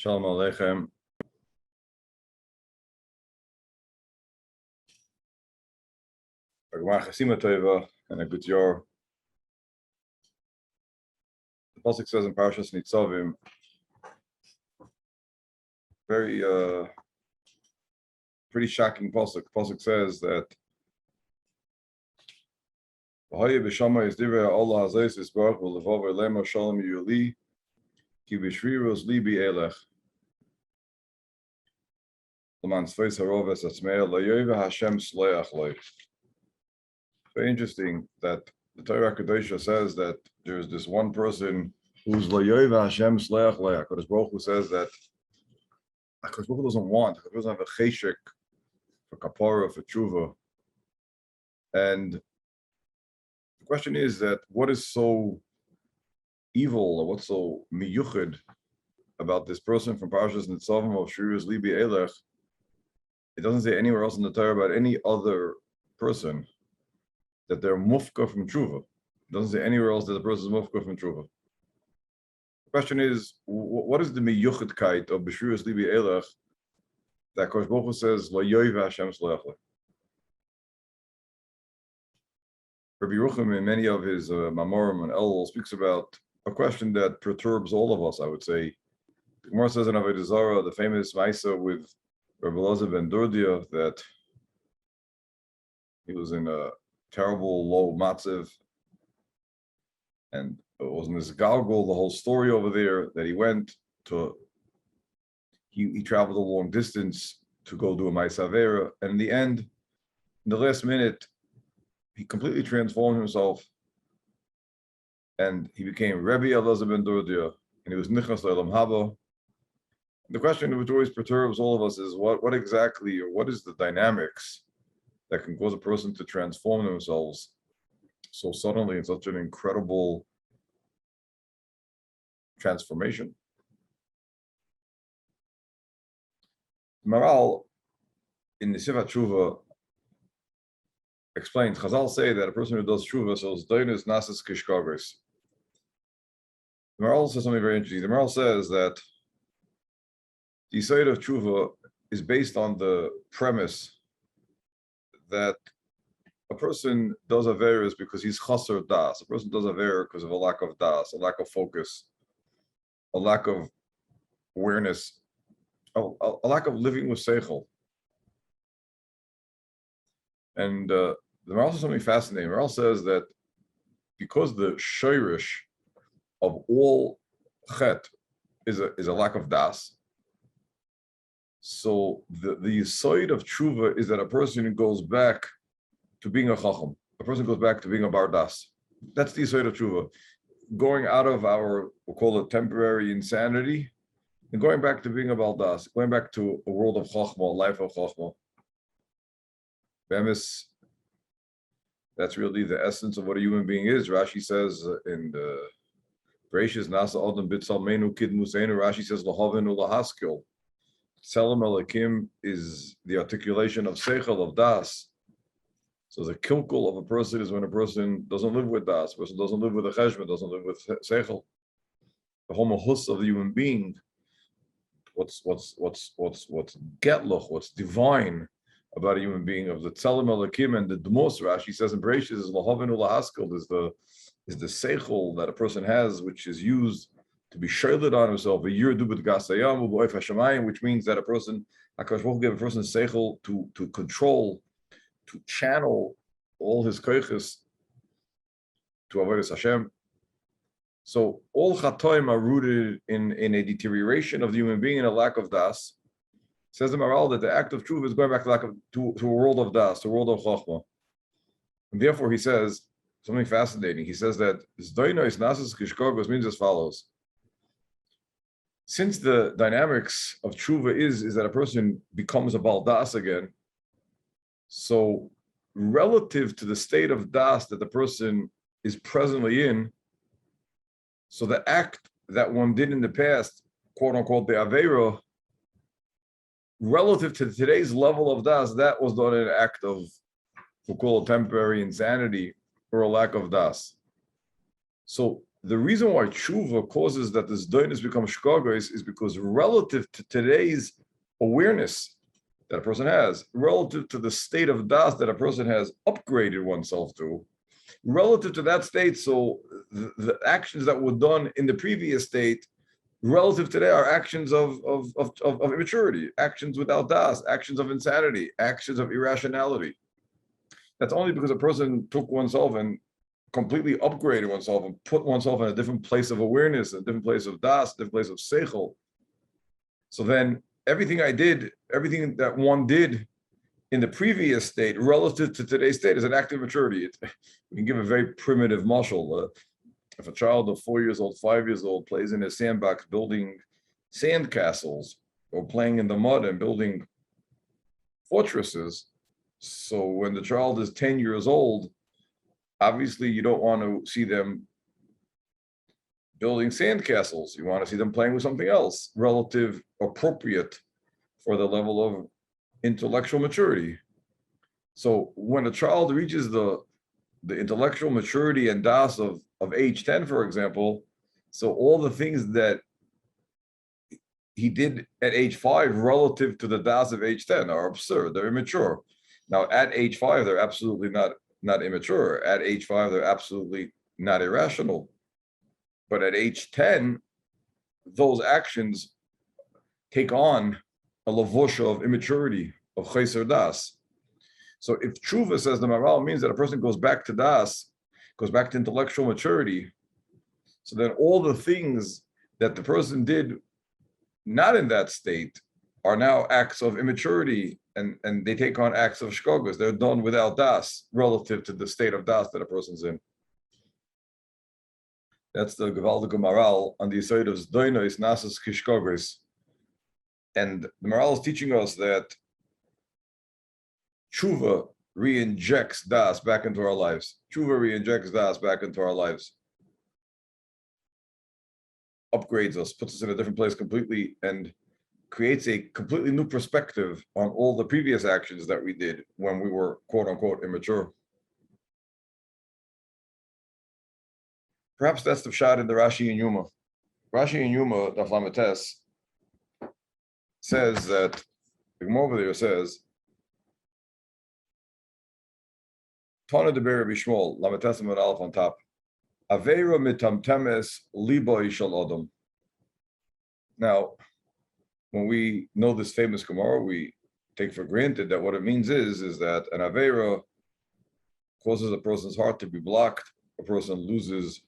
Shalom Aleichem. And a good year. The pasuk says in Parashas Nitzavim, very pretty shocking pasuk. The pasuk says that V'haya b'shamai is divrei Allah hazayis yisbarach v'levav elema shalom yuli ki b'shviros libi elech l'man tzveis HaRav es atzmei layoyve Hashem sleach loy. Very interesting that the Torah Kedosha says that there's this one person who's layoyve Hashem sleach loy. HaKadosh Baruch Hu says that HaKadosh Baruch Hu doesn't want, HaKadosh doesn't have a cheshek for kapara, for tshuva. And the question is that what is so evil or what's so miyuchid about this person from Parashas Nitzavim of Shirus Libi Elech? It doesn't say anywhere else in the Torah about any other person that they're mufka from tshuva. It doesn't say anywhere else that the person is mufka from tshuva. The question is, what is the miyuchidkeit of Shirus Libi Elech that Kosh Baruch Hu says Lo Yoiv Hashem Slech? Rabbi Yerucham, in many of his Mamorim and Elul, speaks about a question that perturbs all of us, I would say. The Gemara says in Avodah Zarah, the famous Maisa with Rabbi Elazar ben Durdia, that he was in a terrible low matziv, and it was in this galgal, the whole story over there, that he went to, he traveled a long distance to go do a Maisa Avera, and in the end, in the last minute, he completely transformed himself, and he became Rabbi Elazar ben Durdia, and he was Nichnas Le'olam Haba. The question which always perturbs all of us is what exactly, or what is the dynamics that can cause a person to transform themselves so suddenly in such an incredible transformation? Maral in the Sifat Tshuva explains, Chazal say that a person who does tshuva sells doinus nasas kishkagos. The Maral says something very interesting. The Maral says that the side of tshuva is based on the premise that a person does averas because he's chaser das. A person does avera because of a lack of das, a lack of focus, a lack of awareness, a lack of living with seichel. And the Maral says something fascinating. Maral says that because the shirish of all chet is a lack of das, so the side of tshuva is that a person goes back to being a chacham. A person goes back to being a bar das. That's the side of tshuva, going out of our, we'll call it temporary insanity, and going back to being a baldas, going back to a world of chachma, a life of chachma. That's really the essence of what a human being is. Rashi says in the Bereshis Nasa Adam Bitzal Menu Kid Museinu, Rashi says Lahavenu Lahaskil. Tselem Elokim is the articulation of Seichel, of Das. So the kilkul of a person is when a person doesn't live with Das, a person doesn't live with a cheshbon, doesn't live with Seichel. The homohus of the human being, what's getluch, what's divine about a human being, of the Tzelem Elokim and the Dmos, Rashi says in Bereshis is Lahavenu Lahaskil, is the seichel that a person has, which is used to be shaylet on himself, a yirdu b'd gasayam u'boif hashamayim, which means that a person, HaKadosh Baruch Hu gave a person seichel to control, to channel all his koiches to avodas Hashem. So all chatoim are rooted in a deterioration of the human being and a lack of das. Says the Maral that the act of truth is going back to a world of das, to a world of chachma. And therefore he says something fascinating. He says that zdoinos nasas kishkogos means as follows. Since the dynamics of tshuva is that a person becomes a baldas again, so relative to the state of das that the person is presently in, so the act that one did in the past, quote unquote, the avera, relative to today's level of das, that was done in an act of, we'll call it temporary insanity or a lack of das. So the reason why tshuva causes that this doinus becomes shkagos is because relative to today's awareness that a person has, relative to the state of das that a person has upgraded oneself to, relative to that state, so the actions that were done in the previous state, relative today, are actions of immaturity, actions without das, actions of insanity, actions of irrationality. That's only because a person took oneself and completely upgraded oneself and put oneself in a different place of awareness, a different place of das, a different place of seichel. So then everything everything that one did in the previous state relative to today's state is an act of maturity. We can give a very primitive mashal. If a child of 4 years old, 5 years old plays in a sandbox building sand castles or playing in the mud and building fortresses, so when the child is 10 years old, obviously you don't want to see them building sand castles. You want to see them playing with something else, relative, appropriate for the level of intellectual maturity. So when a child reaches the intellectual maturity and das of age 10, for example, so all the things that he did at age 5 relative to the das of age 10 are absurd, they're immature. Now at age 5, they're absolutely not immature. At age 5, they're absolutely not irrational. But at age 10, those actions take on a lavusha of immaturity, of chayser das. So if tshuva, says the Maral, means that a person goes back to das, goes back to intellectual maturity, so then all the things that the person did not in that state are now acts of immaturity, and they take on acts of shkogos. They're done without das, relative to the state of das that a person's in. That's the Gevaldige Maral on the side of Zdoinos Nasas Kishkogos. And the Maral is teaching us that tshuva re-injects das back into our lives. Tshuva re-injects das back into our lives. Upgrades us, puts us in a different place completely, and creates a completely new perspective on all the previous actions that we did when we were quote unquote immature. Perhaps that's the shot in the Rashi and Yuma. Rashi and Yuma, the Flamates, says that, the Gemara over there says, Tana de Beri Bishmol, Lamates and Aleph on top. Aveira mitamtemes libo ishal adam. Now, when we know this famous Gemara, we take for granted that what it means is that an Aveira causes a person's heart to be blocked, a person loses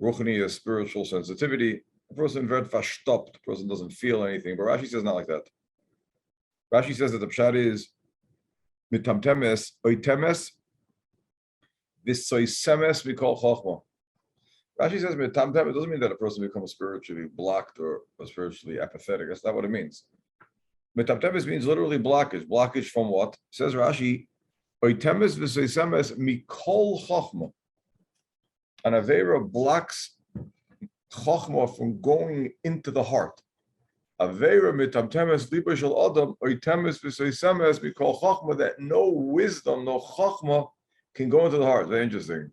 ruchni, spiritual sensitivity, a person wird verstoppt, a person doesn't feel anything. But Rashi says not like that. Rashi says that the pshat is mitamtemes oitemes v'soisemes mikol chochma. Rashi says mitamtem, it doesn't mean that a person becomes spiritually blocked or spiritually apathetic. That's not what it means. Mitamtemes means literally blockage. Blockage from what? Says Rashi, oitemes v'soisemes mikol chochma. An Aveira blocks chochma from going into the heart. Aveira mitamtemes libo shel adam oitemes v'soisemes mikol chochma, that no wisdom, no chochma can go into the heart. Very interesting.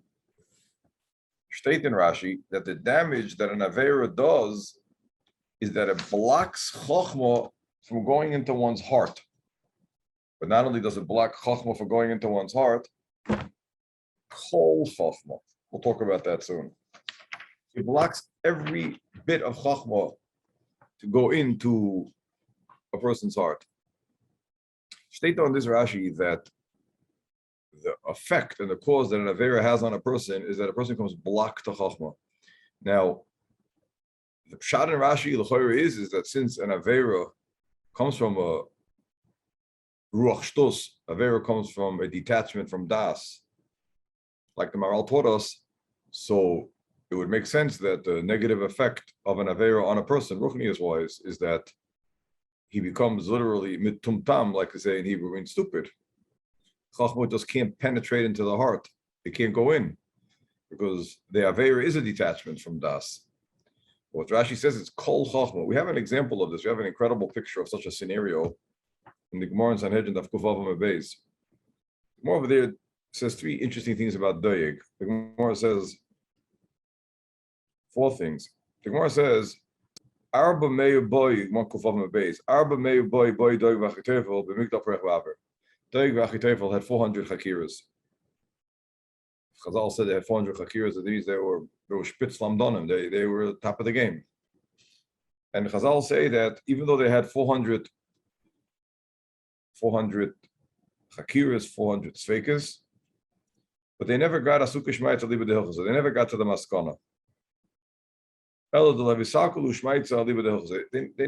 State in Rashi that the damage that an Aveira does is that it blocks chochma from going into one's heart. But not only does it block chochma from going into one's heart, kol chochma. We'll talk about that soon. It blocks every bit of chochma to go into a person's heart. State on this Rashi that the effect and the cause that an Aveira has on a person is that a person becomes blocked to Chachma. Now, the pshat in Rashi, l'choyer is that since an Aveira comes from a ruach shtus, Aveira comes from a detachment from das, like the Maral taught us, so it would make sense that the negative effect of an Aveira on a person, ruchnius-wise, is that he becomes literally mitumtam, like they say in Hebrew, means stupid. Chachma just can't penetrate into the heart. It can't go in because the Aveira is a detachment from Das. What Rashi says is Kol Chachma. We have an example of this. We have an incredible picture of such a scenario in the Gemara in Sanhedrin of Kuvav Beis. The Gemara over there says three interesting things about Doeg. The Gemara says 4 things. The Gemara says, Arba meyu boy, one kufam base. Arba meyu boy doig v'achitefel b'migdal perech v'aver. Doig v'achitefel had 400 chakiras. Chazal said they had 400 chakiras. Of these, they were spitz lamdonim. They were top of the game. And Chazal say that even though they had 400 chakiras, 400 sveikas, but they never got a sukkah to liba de hilchos. They never got to the maskana. They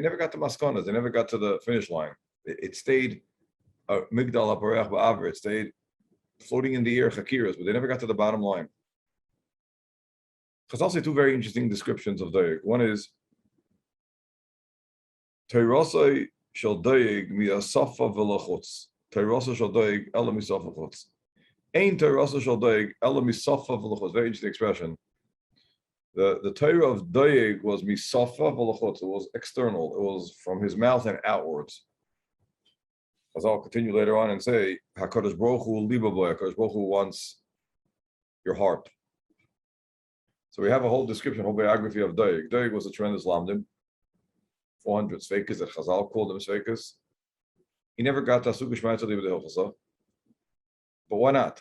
never got to maskanas. They never got to the finish line. It stayed migdal aparech ba'aver. It stayed floating in the air chakiras, but they never got to the bottom line. Chazal say 2 very interesting descriptions of doeg. One is teirasai shel doeg mi'asafa v'lachutz. Teirasai shel doeg ela misafa v'lachutz. Ein teirasai shel doeg ela misafa v'lachutz. Very interesting expression. The Torah of doeg was misafa v'lachutz. It was external. It was from his mouth and outwards. As I'll continue later on and say, HaKadosh Baruch Hu liba boy. HaKadosh Baruch Hu wants your heart. So we have a whole description, whole biography of doeg. Doeg was a tremendous lamdim. 400 sveikas that Chazal called them sveikas. He never got Tasuk Shmai to liba de hilchasa. But why not?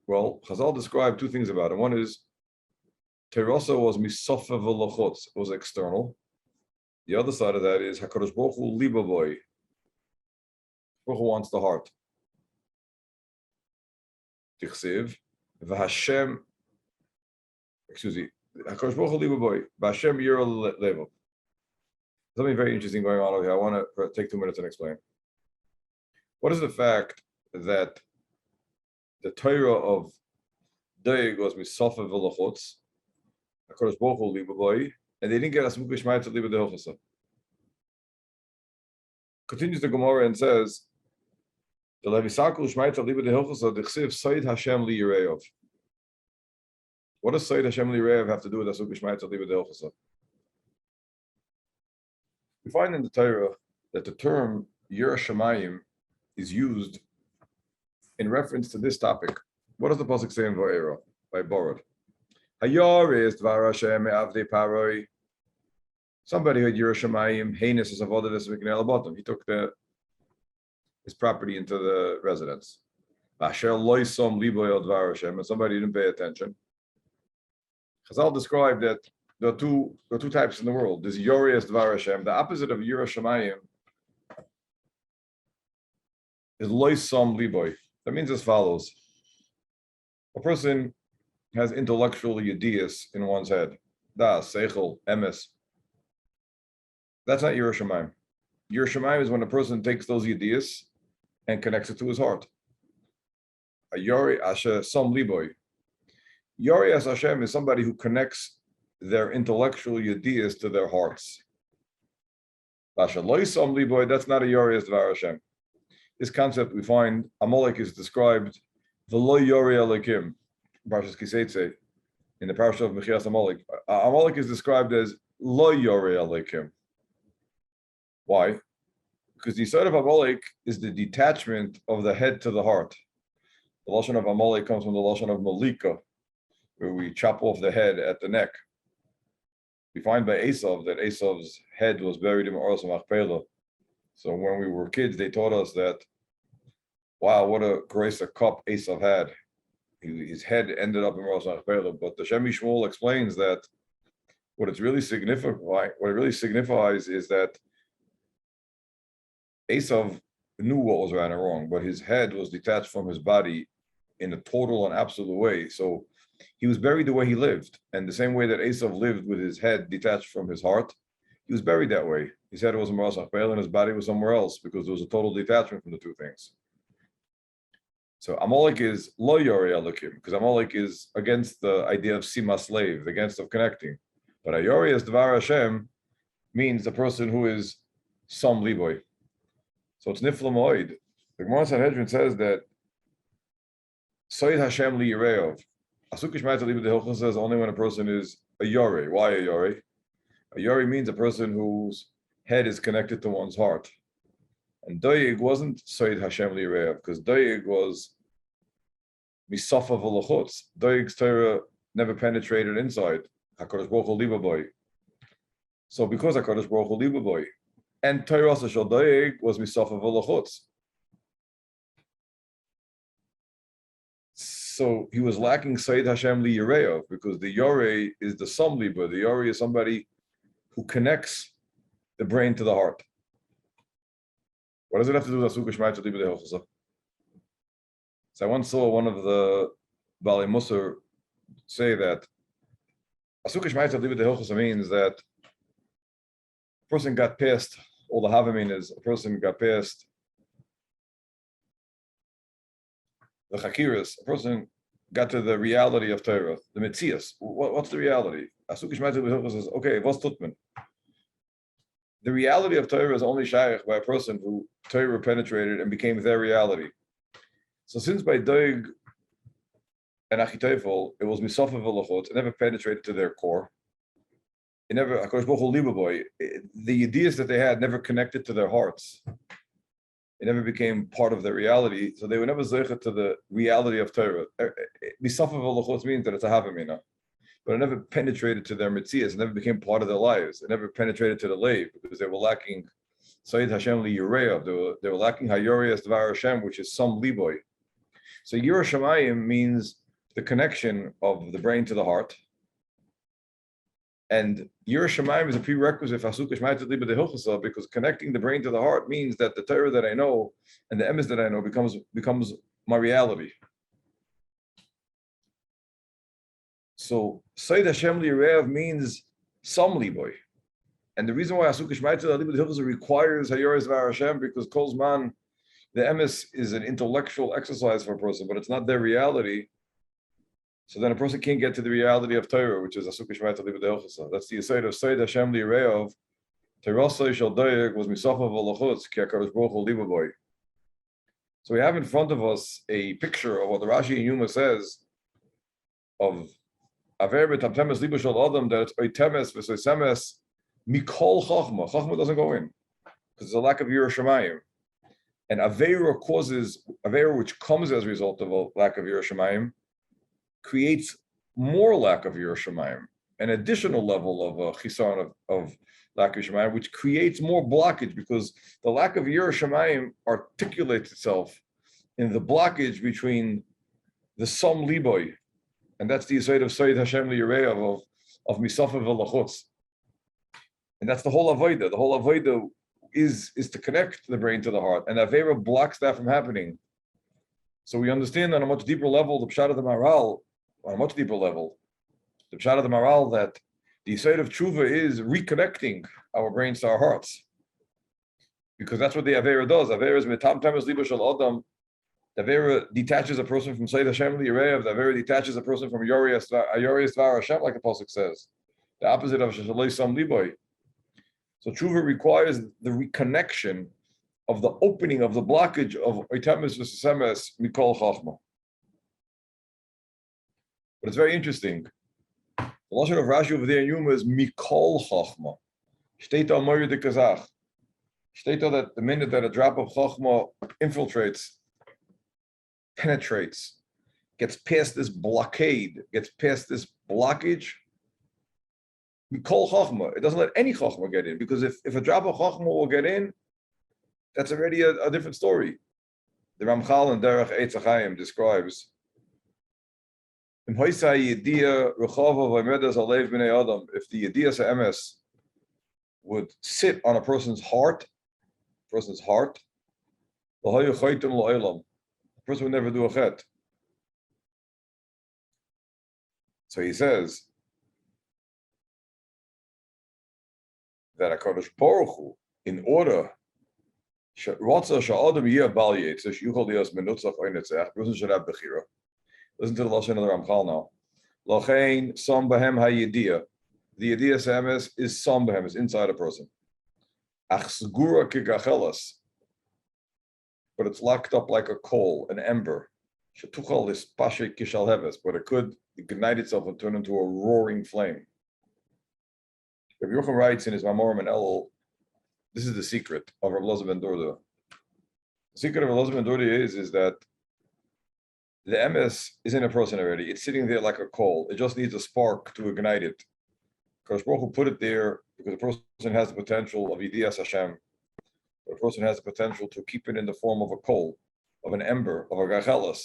Well, Chazal described 2 things about him. One is Terasa was misafa v'lachutz. It was external. The other side of that is HaKadosh Baruch Hu liba boy. Baruch Hu wants the heart. Tichsiv v'Hashem. Excuse me. HaKadosh Baruch Hu liba boy. V'Hashem yira leva. Something very interesting going on over here. I want to take 2 minutes and explain. What is the fact that the Torah of doeg was misafa v'lachutz? HaKadosh Baruch Hu liba boy, and they didn't get a smukah shmai to liba de hilchasa. Continues the Gemara and says, the levisakul shmai to liba de hilchasa dechsiv Said Hashem li yireov. What does Said Hashem li yireov have to do with a smukah shmai to liba de hilchasa? We find in the Torah that the term Yirah Shamayim is used in reference to this topic. What does the pasuk say in Va'era by borrowed? Hayaris dvar Hashem me'avdei paroi. Somebody who had Yirah Shamayim, heinous as avodah desmiknei bottom. He took his property into the residence. Asher loisom libo el dvar Hashem, and somebody didn't pay attention. Chazal described that there are two types in the world. There's Yorias Dvar Hashem. The opposite of Yirah Shamayim is Loisam Liboy. That means as follows. A person has intellectual ideas in one's head. Das, Seichel, Emes. That's not Yirah Shamayim. Yirah Shamayim is when a person takes those ideas and connects it to his heart. A Yori Asher Sam Liboy. Yorias Hashem is somebody who connects their intellectual ideas to their hearts. That's not a Yorias Dvar Hashem. This concept we find, Amalek is described, V'lo Yori Alekim, Parshas Kiseitze, in the Parsha of Mechias Amalek. Amalek is described as Lo Yori Alekim. Why? Because the side of Amalek is the detachment of the head to the heart. The Lashon of Amalek comes from the Lashon of Malika, where we chop off the head at the neck. We find by Esav that Esav's head was buried in Oros Machpelah. So when we were kids, they taught us that, wow, what a grace a cup Esav had. His head ended up in Oros Machpelah. But the Shem Shmuel explains that what it really signifies is that Esav knew what was right and wrong, but his head was detached from his body in a total and absolute way. So he was buried the way he lived, and the same way that Esav lived with his head detached from his heart, he was buried that way. His head was in Maras Achbel and his body was somewhere else because there was a total detachment from the 2 things. So Amalek is Lo Yori Elokim, because Amalek is against the idea of Sima slave, against of connecting. But Ayori as Dvar Hashem means the person who is Sam Liboy. So it's Nifla Moed. The Gemara Sanhedrin says that Soid Hashem Li Yireov. Asukish Ma'at Liba de Hilchos says only when a person is a Yori. Why a Yori? A Yori means a person whose head is connected to one's heart. And Doeg wasn't Soid Hashem Li Yireov, because Doeg was Misafa V'Lachutz. Doeg's Torah never penetrated inside. HaKadosh Baruch Hu liba boy. So because HaKadosh Baruch Hu liba boy, and Torah Shel Doeg was misafa v'lachutz. So he was lacking Sayyid Hashem li Yireov, because the Yoreh is the Som Liba. The Yoreh is somebody who connects the brain to the heart. What does it have to do with Asuk Shmai Tzadib Hilchos? So I once saw one of the Bali Musar say that Asuk Shmai Tzadib Hilchos means that a person got past all the Havamin, a person got past the Chakiras, a person got to the reality of Torah, the Metzias. What's the reality? Asuk Shmai Tzadib Hilchos says, okay, what's Tutman? The reality of Torah is only shaykh by a person who Torah penetrated and became their reality. So since by Doeg and Achitofel, it was misafa v'lachot, it never penetrated to their core. It never, HaKadosh Baruch Hu liba boy, the ideas that they had never connected to their hearts. It never became part of their reality, so they were never zeichet to the reality of Torah. Misafa v'lachot means that it's a havamina, but it never penetrated to their mitzias. It never became part of their lives. It never penetrated to the leiv, because they were lacking Sayyid Hashem li Yireov. They were lacking Hayoriyas Dvar Hashem, which is some liboy. So Yirah Shamayim means the connection of the brain to the heart. And Yirah Shamayim is a prerequisite for Asuk Shmai Tzadib Hilchos, because connecting the brain to the heart means that the Torah that I know and the emes that I know becomes my reality. So Sayyid Hashem li Yirev means some liboy. And the reason why Asuk Shmai Tzadib Hilchos requires Hayoriyas Dvar Hashem, because Kol Zman, the emes is an intellectual exercise for a person, but it's not their reality. So then a person can't get to the reality of Torah, which is Asuk Shmai Tzadib Hilchos. That's the aside of Sayyid Hashem li Yirev. Torah Shel Doeg was misafa v'lachutz ki HaKadosh Baruch Hu liba boy. So we have in front of us a picture of what the Rashi in Yuma says of Aver b'tamtemes liba shel adam, that it's oitemes v'soisemes mikol chachma. Chachma doesn't go in because there's a lack of Yirah Shamayim. And Avera causes, Avera which comes as a result of a lack of Yirah Shamayim, creates more lack of Yirah Shamayim, an additional level of chisaron of lack of Shamayim, which creates more blockage, because the lack of Yirah Shamayim articulates itself in the blockage between the Som Liboy, and that's the aside of Sayyid Hashem li Yirev of misafa v'lachutz. And that's the whole avodah. The whole avodah is to connect the brain to the heart, and Avera blocks that from happening. So we understand on a much deeper level the pshat of the Maral, on a much deeper level, the pshat of the Maral, that the side of tshuva is reconnecting our brains to our hearts, because that's what the Avera does. Avera is mitam temes liba shel adam. The Avera detaches a person from Sayyid Hashem li Yirev. The Avera detaches a person from Yoriyas Dvar Hashem, like the pasuk says, the opposite of Shalei Sam Liboy. So tshuva requires the reconnection of the opening of the blockage of oitemes v'soisemes mikol chachma. But it's very interesting. The lashon of Rashi over there in Yuma is mikol chachma. Shteita amoyer de kazach. Shteita that the minute that a drop of chachma infiltrates, penetrates, gets past this blockade, gets past this blockage, mikol chachma. It doesn't let any chachma get in, because if a drop of chachma will get in, that's already a different story. The Ramchal in Derech Eitz HaChaim describes, if the Yediyas HaEmes would sit on a person's heart, the person would never do a chet. So he says that HaKadosh Baruch Hu, in order person should have bechira. Listen to the lashon of the Ramchal now. Lachein som behem hayidiyah. The yidiyah semes is som behem, is inside a person. Ach segura kigachelas, but it's locked up like a coal, an ember. Shetuchal is pashe kishal heves, but it could ignite itself and turn into a roaring flame. Rabbi Yochanan writes in his Mamorim and Elul, this is the secret of Rav Elazar ben Dorda. The secret of Rav Elazar ben Dorda is that the emes is in a person already. It's sitting there like a coal. It just needs a spark to ignite it. Kodesh Baruch Hu put it there because a person has the potential of Yidiyas Hashem. A person has the potential to keep it in the form of a coal, of an ember, of a gachelis,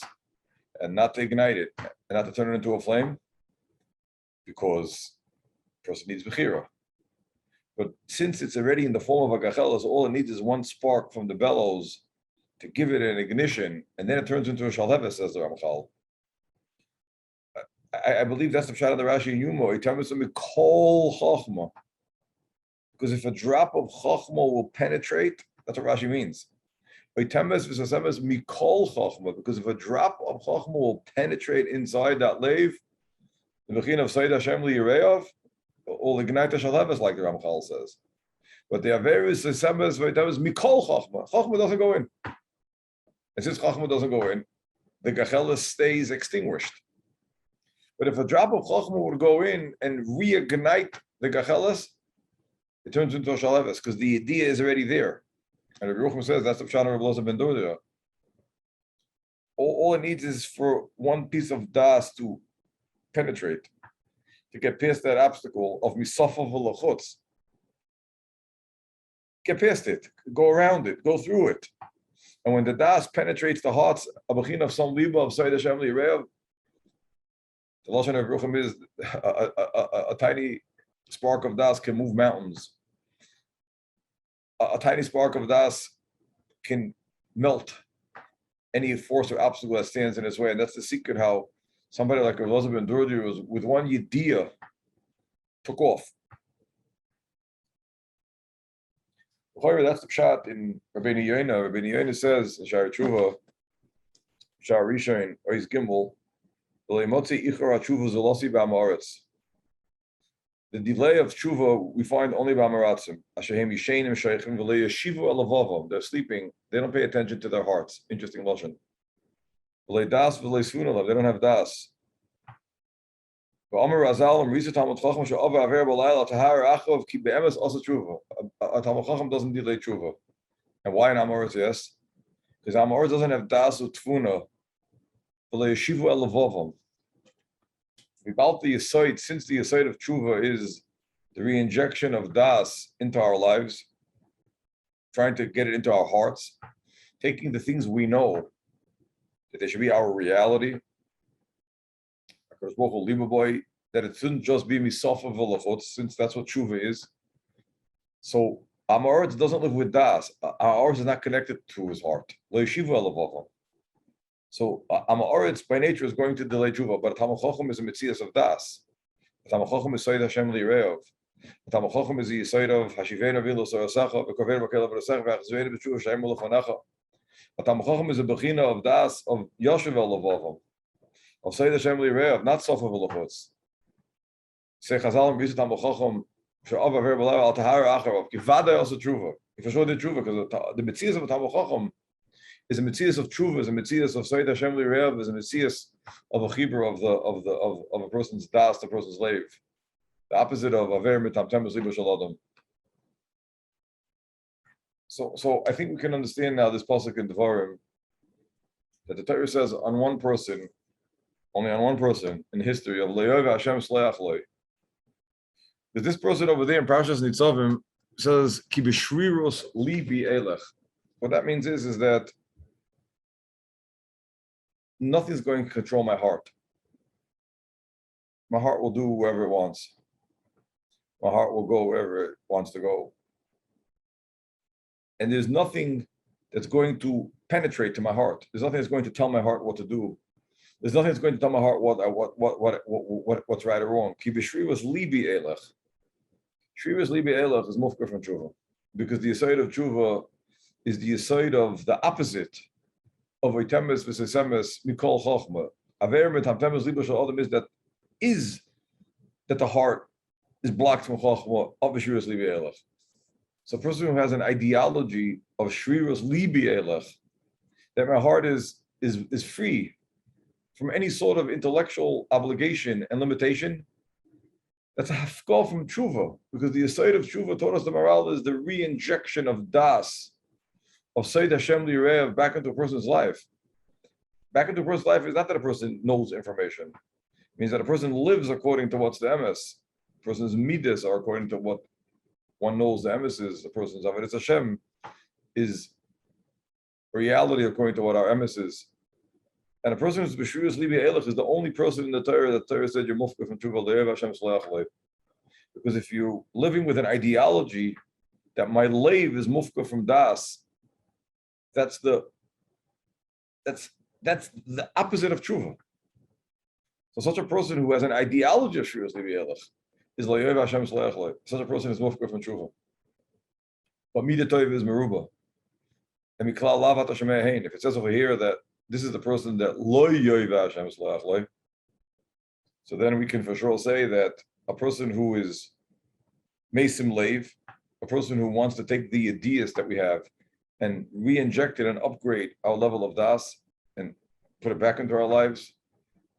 and not to ignite it, and not to turn it into a flame, because the person needs bechira. But since it's already in the form of a gachelis, all it needs is one spark from the bellows to give it an ignition, and then it turns into a shalheves, says the Ramchal. I believe that's the pshat of the Rashi in Yuma. Kol chochma. Because if a drop of chochma will penetrate, that's what Rashi means. Because if a drop of chochma will penetrate inside that leiv, the bechin of Sayyid Hashem liyireyav, will ignite the shalheves, like the Ramchal says. But there are various sesemes mikol chochma. Chochma doesn't go in. And since chochma doesn't go in, the gachelis stays extinguished. But if a drop of chochma would go in and reignite the gachelis, it turns into a shalheves because the idea is already there. And Rabbi Yochanan says that's the pshat of Rabbi Elazar ben Doria. All it needs is for one piece of das to penetrate, to get past that obstacle of misafa v'lachutz. Get past it, go around it, go through it. And when the das penetrates the hearts, a bechin of some liba of Sayyid Hashem liyireyav, the lashon of Rucham is a tiny spark of das can move mountains. A tiny spark of das can melt any force or obstacle that stands in its way, and that's the secret how somebody like Elazar ben Doria was with one yediyah took off. That's the pshat in Rabbeinu Yonah. Rabbeinu Yonah says, Shari Tshuva, Shari Rishon, or his Gimel, the delay of tshuva we find only by Maratzim. They're sleeping, they don't pay attention to their hearts. Interesting lashon. They don't have das. A Talmud Chacham doesn't delay tshuva. And why in Amoritz? Yes, because Amoritz doesn't have das u'tfuna. About the Yisoid, since the Yisoid of Tshuva is the re-injection of Das into our lives, trying to get it into our hearts, taking the things we know, that they should be our reality, that it shouldn't just be misafa v'lachot, since that's what Tshuva is. So Amoritz doesn't live with Das. Amoritz is not connected to his heart. So Amoritz by nature is going to delay tshuva, but Talmud Chacham is a mitzias of das. Talmud Chacham is Sayyid Hashem liyireyav. Talmud Chacham is the Sayyid of Hashivenu v'ilo sorasacha v'kover v'kelav v'rasach v'achzveinu b'tshuva she'em u'lechonacha. Talmud Chacham is a bechina of das of Yosef elavavam, of Sayyid Hashem liyireyav, not sofa v'lachutz. Say Chazal and B'yisut Talmud Chacham she'av aver b'layv al tahara acharav kivada also tshuva. If I show the tshuva, because the mitzias of Talmud Chacham is a mitzias of tshuva, is a mitzias of Sayyid Hashem liyireyav, is a mitzias of a chibur of a person's das, the person's leiv. The opposite of aver mitamtem libo shel adam. So I think we can understand now this pasuk in Devarim that the Torah says on one person, only on one person in history of Le'ov Hashem Sleach Loi. That this person over there in Parashas Nitzavim says Ki b'shriros libi elech. What that means is that nothing's going to control my heart. My heart will do wherever it wants. My heart will go wherever it wants to go. And there's nothing that's going to penetrate to my heart. There's nothing that's going to tell my heart what to do. There's nothing that's going to tell my heart what's right or wrong. Ki b'shriros libi elech. Shriros libi elech is mufkar from tshuva, because the yisoid of tshuva is the yisoid of the opposite of oitemes v'sesemes mikol chochma. Aver mitamtemes libo shel adam is that the heart is blocked from chochma of shriros libi elech. So a person who has an ideology of shriros libi elech, that my heart is free from any sort of intellectual obligation and limitation, that's a hafkol from tshuva, because the yisoid of tshuva taught us the moral is the re-injection of das, of Sayyid Hashem liyireyav back into a person's life. Back into a person's life is not that a person knows information. It means that a person lives according to what's the emes. A person's midas are according to what one knows the emes is, the person's avodas Hashem is reality according to what our emes is. And a person who's b'shuyas libi elech is the only person in the Torah that Torah said you're mufka from tshuva le'ev Hashem s'leach le'ev. Because if you're living with an ideology that my leiv is mufka from das, that's the opposite of tshuva. So such a person who has an ideology of shuyas libi elech is le'ev Hashem s'leich le'ev. Such a person is mufka from tshuva. But midat toiv is meruba. And miklal lavat Hashem hein. If it says over here that this is the person that lo yoiv Hashem s'leich le'ev, so then we can for sure say that a person who is mesim leiv, a person who wants to take the ideas that we have and re-inject it and upgrade our level of das and put it back into our lives,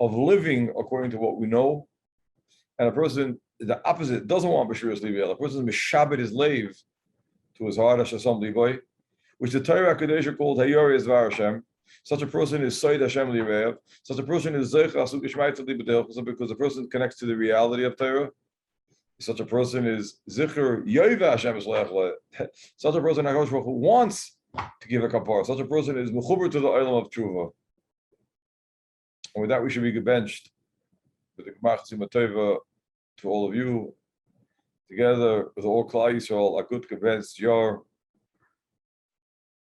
of living according to what we know, and a person, the opposite, doesn't want b'shuras libi, a person is mishabed his leiv to his heart, Hashem liboy, which the Torah HaKadosh called Hayori Ezvar Hashem. Such a person is Soid Hashem Lirev. Such a person is Zeich Asuk Ishmael Libedel, because the person connects to the reality of Torah. Such a person is Zicher Yoiva Hashem Eslech. Such a person who wants to give a kapar. Such a person is Mechuber to the Olam of Tshuva. And with that, we should be benched with the Gemach Tova to all of you, together with all Klal Yisrael, a good gebenst jar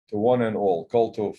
to one and all. Kol Tov.